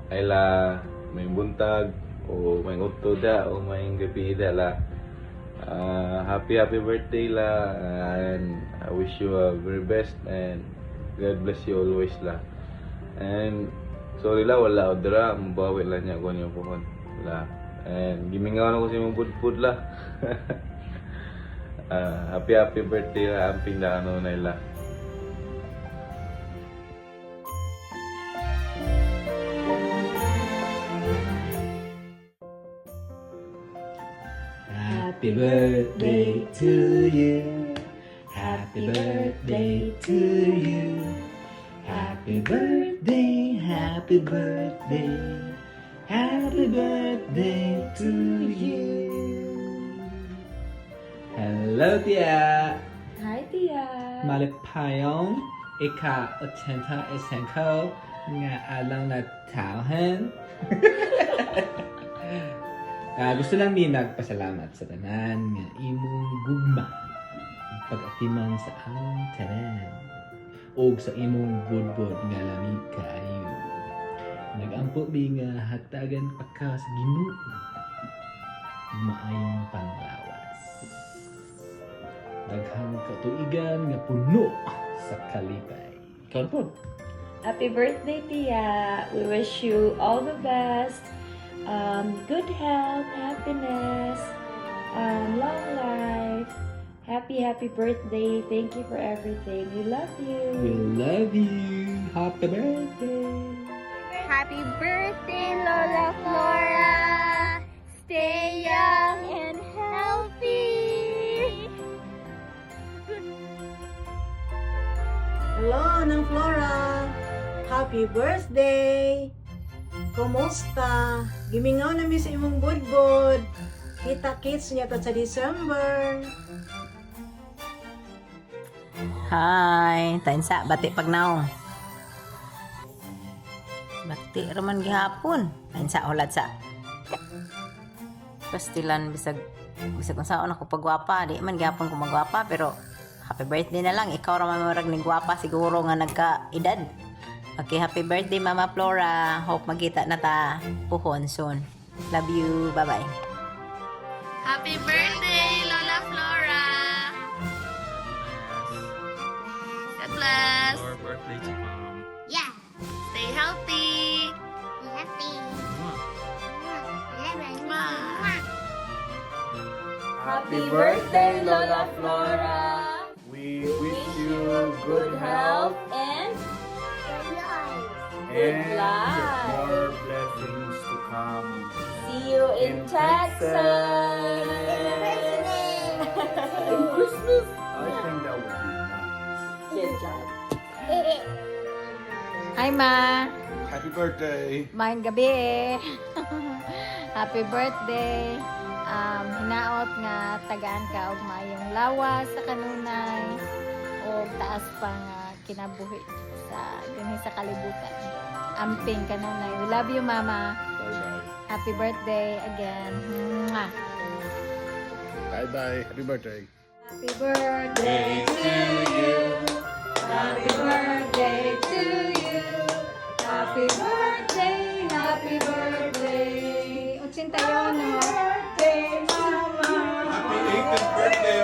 Ayla may buntag o may utod o may gabi la. Happy birthday la, and I wish you a very best and God bless you always la. And sorry la, wala odra, mabawi lang niya ko niyo pohon la. And gimingaw na ko si mong food la. Happy birthday la, amping na ano na ila. Happy birthday to you. Happy birthday to you. Happy birthday, happy birthday. Happy birthday to you. Hello, Tia. Hi, Tia. Malipayong ika-80 isengko nga alang na taohan. Gusto lang mi nagpasalamat sa tanan nga imong gugma pag-atiman sa among tanan o sa imong budbod nga lamig kaayo. Nag-ampo mi nga hatagan pa ka sa Ginoo maayong panglawas. Daghang katuigan nga puno sa kalipay. Ikaw. Happy birthday, Tia. We wish you all the best. Good health, happiness, long life. Happy birthday. Thank you for everything. We love you. We love you. Happy birthday. Happy birthday, Lola Flora. Stay young and healthy. Hello, Nang Flora! Happy birthday! Kumusta? Gimingaw na mi sa imong budbod. Kita-kits niya ta sa December. Hi, tainsa bati pagnaw. Bati raman gihapon. Tainsa ulat sa. Pastilan bisag kung saan ako pagwapa, di man gihapon ko magwapa pero happy birthday na lang. Ikaw raman marag ning gwapa siguro nga nagka-edad. Okay, happy birthday Mama Flora. Hope magkita na ta puhon soon. Love you. Bye-bye. Happy birthday, Lola Flora. God bless. Or birthday to mom. Yeah. Stay healthy. Be happy. Happy birthday, Lola Flora. We wish you good health And and life. more blessings to come. see you in Texas. In Christmas? I think that would be nice. Good job. Hi, Ma. Happy birthday! Maayong gabi. Happy birthday. Hinaot nga tagaan ka og maayong lawas sa kanunay o taas pa nga kinabuhi sa dinhi sa kalibutan. Amping kanunay. We love you, Mama. Bye-bye. Happy birthday again. Mwah. Bye-bye. Happy birthday. Happy birthday to you. Happy birthday to you. Happy birthday, happy birthday. 81, no? Happy birthday, Mama. Happy 80th birthday,